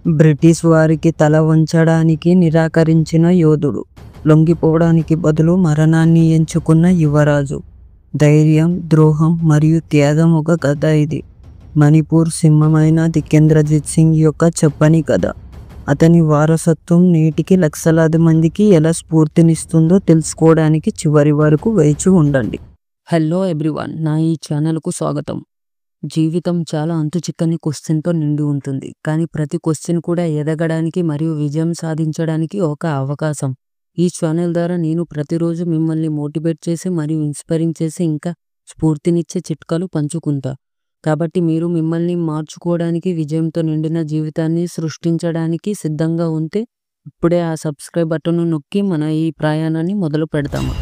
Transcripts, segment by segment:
British వారికి తల వంచడానికి నిరాకరించిన యోధుడు, లొంగిపోవడానికి బదులు మరణాన్ని ఎంచుకున్న యువరాజు. ధైర్యం, ద్రోహం మరియు త్యాగం ఒక కథ ఇది. మణిపూర్ సింహమైన తికేంద్రజిత్ సింగ్ యొక్క చెప్పని కథ. అతని వారసత్వం నేటికి లక్షలాది మందికి ఎలా స్ఫూర్తినిస్తుందో తెలుసుకోవడానికి చివరి వరకు వేచి ఉండండి. హలో ఎవ్రీవన్, నా ఈ ఛానల్కు స్వాగతం. జీవితం చాలా అంతుచిక్కని క్వశ్చన్తో నిండి ఉంటుంది, కానీ ప్రతి క్వశ్చన్ కూడా ఎదగడానికి మరియు విజయం సాధించడానికి ఒక అవకాశం. ఈ ఛానల్ ద్వారా నేను ప్రతిరోజు మిమ్మల్ని మోటివేట్ చేసి మరియు ఇన్స్పైరింగ్ చేసి ఇంకా స్ఫూర్తినిచ్చే చిట్కాలు పంచుకుంటా. కాబట్టి మీరు మిమ్మల్ని మార్చుకోవడానికి, విజయంతో నిండిన జీవితాన్ని సృష్టించడానికి సిద్ధంగా ఉంటే ఇప్పుడే ఆ సబ్స్క్రైబ్ బటన్ నొక్కి మన ఈ ప్రయాణాన్ని మొదలు పెడతాము.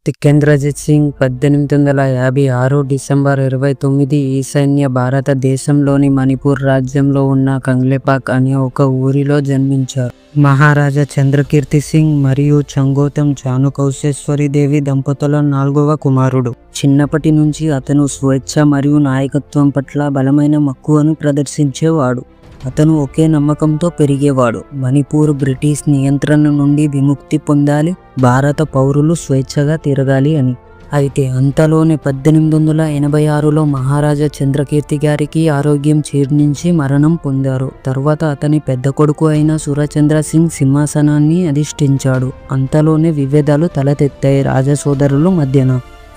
తికేంద్రజిత్ సింగ్ 1856 డిసెంబర్ 29 ఈశాన్య భారతదేశంలోని మణిపూర్ రాజ్యంలో ఉన్న కంగ్లేపాక్ అనే ఒక ఊరిలో జన్మించారు. మహారాజా చంద్రకీర్తి సింగ్ మరియు చంగోతం చానుకౌశేశ్వరి దేవి దంపతుల 4వ కుమారుడు. చిన్నప్పటి నుంచి అతను స్వేచ్ఛ మరియు నాయకత్వం పట్ల బలమైన మక్కువను ప్రదర్శించేవాడు. అతను ఒకే నమ్మకంతో పెరిగేవాడు: మణిపూర్ బ్రిటిష్ నియంత్రణ నుండి విముక్తి పొందాలి, భారత పౌరులు స్వేచ్ఛగా తిరగాలి అని. అయితే అంతలోనే 1886లో మహారాజా చంద్రకీర్తి గారికి ఆరోగ్యం క్షీణించి మరణం పొందారు. తర్వాత అతని పెద్ద కొడుకు అయిన సూరచంద్ర సింగ్ సింహాసనాన్ని అధిష్ఠించాడు. అంతలోనే విభేదాలు తలెత్తాయి రాజసోదరుల మధ్యన.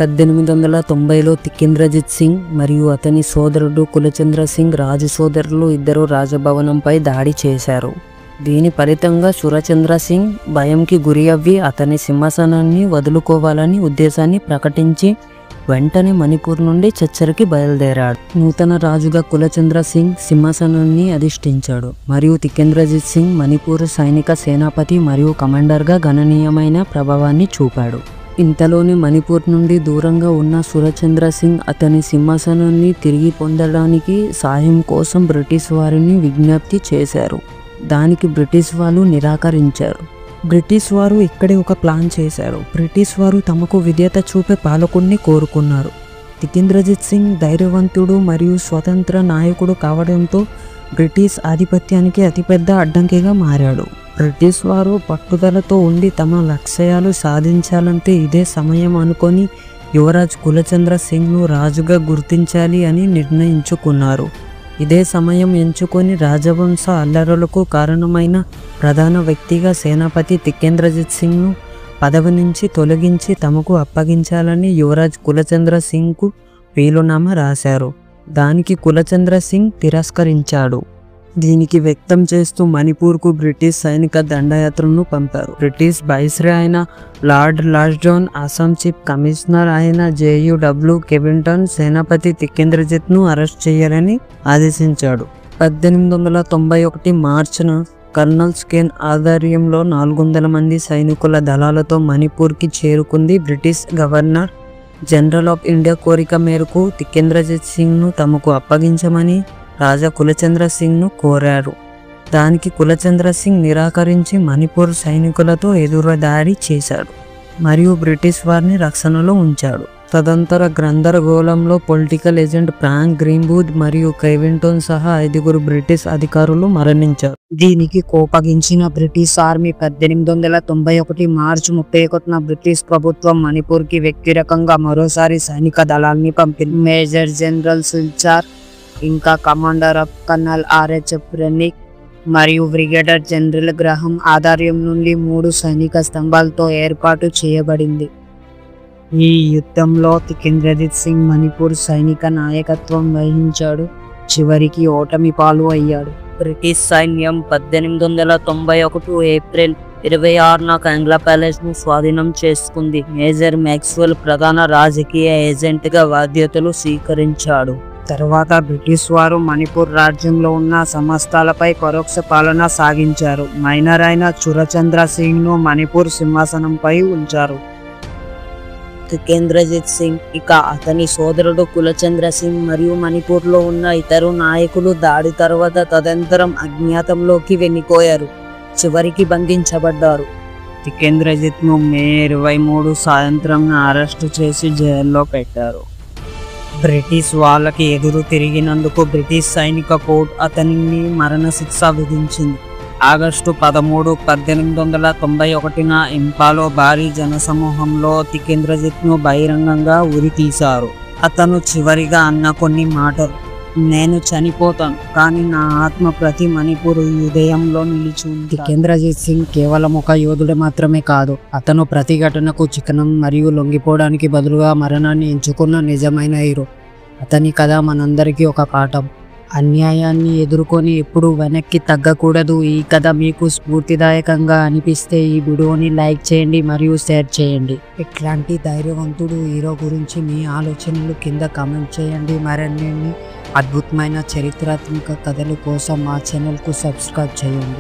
1890లో తికేంద్రజిత్ సింగ్ మరియు అతని సోదరుడు కులచంద్ర సింగ్ రాజు సోదరులు ఇద్దరు రాజభవనంపై దాడి చేశారు. దీని ఫలితంగా సూరచంద్ర సింగ్ భయంకి గురి అవ్వి అతని సింహాసనాన్ని వదులుకోవాలని ఉద్దేశాన్ని ప్రకటించి వెంటనే మణిపూర్ నుండి చచ్చరికి బయలుదేరాడు. నూతన రాజుగా కులచంద్ర సింగ్ సింహాసనాన్ని అధిష్ఠించాడు మరియు తికేంద్రజిత్ సింగ్ మణిపూర్ సైనిక సేనాపతి మరియు కమాండర్గా గణనీయమైన ప్రభావాన్ని చూపాడు. ఇంతలోనే మణిపూర్ నుండి దూరంగా ఉన్న సూరచంద్ర సింగ్ అతని సింహాసనాన్ని తిరిగి పొందడానికి సాయం కోసం బ్రిటిష్ వారిని విజ్ఞప్తి చేశారు. దానికి బ్రిటిష్ వాళ్ళు నిరాకరించారు. బ్రిటిష్ వారు ఇక్కడే ఒక ప్లాన్ చేశారు. బ్రిటిష్ వారు తమకు విధేయత చూపే పాలకుడిని కోరుకున్నారు. తికేంద్రజిత్ సింగ్ ధైర్యవంతుడు మరియు స్వతంత్ర నాయకుడు కావడంతో బ్రిటిష్ ఆధిపత్యానికి అతిపెద్ద అడ్డంకిగా మారాడు. బ్రిటిష్ వారు పట్టుదలతో ఉండి తమ లక్ష్యాలు సాధించాలంటే ఇదే సమయం అనుకొని యువరాజ్ కులచంద్ర సింగ్ను రాజుగా గుర్తించాలి అని నిర్ణయించుకున్నారు. ఇదే సమయం ఎంచుకొని రాజవంశ అల్లరులకు కారణమైన ప్రధాన వ్యక్తిగా సేనాపతి తికేంద్రజిత్ సింగ్ను పదవి నుంచి తొలగించి తమకు అప్పగించాలని యువరాజ్ కులచంద్ర సింగ్కు వీలునామా రాశారు. దానికి కులచంద్ర సింగ్ తిరస్కరించాడు. దీనికి వ్యక్తం చేస్తూ మణిపూర్కు బ్రిటిష్ సైనిక దండయాత్రను పంపారు. బ్రిటిష్ వైస్రాయ్ అయిన లార్డ్ లాస్డౌన్, అస్సాం చీఫ్ కమిషనర్ అయిన JUW కెవింగ్టన్ సేనాపతి తికేంద్రజిత్ను అరెస్ట్ చేయాలని ఆదేశించాడు. 1891 మార్చిన కర్నల్ స్కేన్ ఆధ్వర్యంలో 400 మంది సైనికుల దళాలతో మణిపూర్కి చేరుకుంది. British governor general of India కోరిక మేరకు తికేంద్రజిత్ సింగ్ను తమకు అప్పగించమని రాజా కులచంద్ర సింగ్ను కోరారు. దానికి కులచంద్ర సింగ్ నిరాకరించి మణిపూర్ సైనికులతో ఎదురుదాడి చేశాడు మరియు బ్రిటిష్ వారిని రక్షణలో ఉంచాడు. తదంతర గందరగోళంలో పొలిటికల్ ఏజెంట్ ఫ్రాంక్ గ్రీన్బూత్ మరియు కెవింగ్టన్ సహా 5 బ్రిటిష్ అధికారులు మరణించారు. దీనికి కోపగించిన బ్రిటిష్ ఆర్మీ 1891 మార్చి 31న బ్రిటిష్ ప్రభుత్వం మణిపూర్కి వ్యతిరేకంగా మరోసారి సైనిక దళాల్ని పంపింది. మేజర్ జనరల్ సిల్చార్ ఇంకా కమాండర్ ఆఫ్ కర్నల్ RHF రెనిక్ మరియు బ్రిగేడియర్ జనరల్ గ్రహం ఆధ్వర్యం నుండి 3 సైనిక స్తంభాలతో ఏర్పాటు చేయబడింది. ఈ యుద్ధంలో తికేంద్రజిత్ సింగ్ మణిపూర్ సైనిక నాయకత్వం వహించాడు. చివరికి ఓటమి పాలు అయ్యాడు. బ్రిటిష్ సైన్యం 1891 ఏప్రిల్ 26న కాంగ్లా ప్యాలెస్ను స్వాధీనం చేసుకుంది. మేజర్ మ్యాక్స్వెల్ ప్రధాన రాజకీయ ఏజెంట్గా బాధ్యతలు స్వీకరించాడు. తర్వాత బ్రిటిష్ వారు మణిపూర్ రాజ్యంలో ఉన్న సంస్థలపై పరోక్ష పాలన సాగించారు. మైనర్ అయిన చురచంద్ర సింగ్ను మణిపూర్ సింహాసనంపై ఉంచారు. తికేంద్రజిత్ సింగ్ ఇక అతని సోదరుడు కులచంద్ర సింగ్ మరియు మణిపూర్లో ఉన్న ఇతర నాయకులు దాడి తర్వాత తదనంతరం అజ్ఞాతంలోకి వెళ్ళిపోయారు. చివరికి బంధించబడ్డారు. తికేంద్రజిత్ను మే 23 సాయంత్రం అరెస్టు చేసి జైల్లో పెట్టారు. బ్రిటిష్ వాళ్ళకి ఎదురు తిరిగినందుకు బ్రిటిష్ సైనిక కోర్టు అతనిని మరణశిక్ష విధించింది. ఆగస్టు 13, 1891న ఇంపాలో భారీ జనసమూహంలో తికేంద్రజిత్ను బహిరంగంగా ఉరితీశారు. అతను చివరిగా అన్న కొన్ని మాటలు: నేను చనిపోతాను, కానీ నా ఆత్మ ప్రతి మణిపూర్ హృదయంలో నిలిచి ఉంది. తికేంద్రజిత్ సింగ్ కేవలం ఒక యోధుడు మాత్రమే కాదు, అతను ప్రతిఘటనకు చిహ్నం మరియు లొంగిపోవడానికి బదులుగా మరణాన్ని ఎంచుకున్న నిజమైన హీరో. అతని కథ మనందరికీ ఒక పాఠం. అన్యాయాన్ని ఎదుర్కొని ఎప్పుడు వెనక్కి తగ్గకూడదు. ఈ కథ మీకు స్ఫూర్తిదాయకంగా అనిపిస్తే ఈ వీడియోని లైక్ చేయండి మరియు షేర్ చేయండి. ఇట్లాంటి ధైర్యవంతుడు హీరో గురించి మీ ఆలోచనలు కింద కామెంట్ చేయండి. మరిన్ని అద్భుతమైన చరిత్రాత్మక కథల కోసం మా ఛానల్కు సబ్స్క్రైబ్ చేయండి.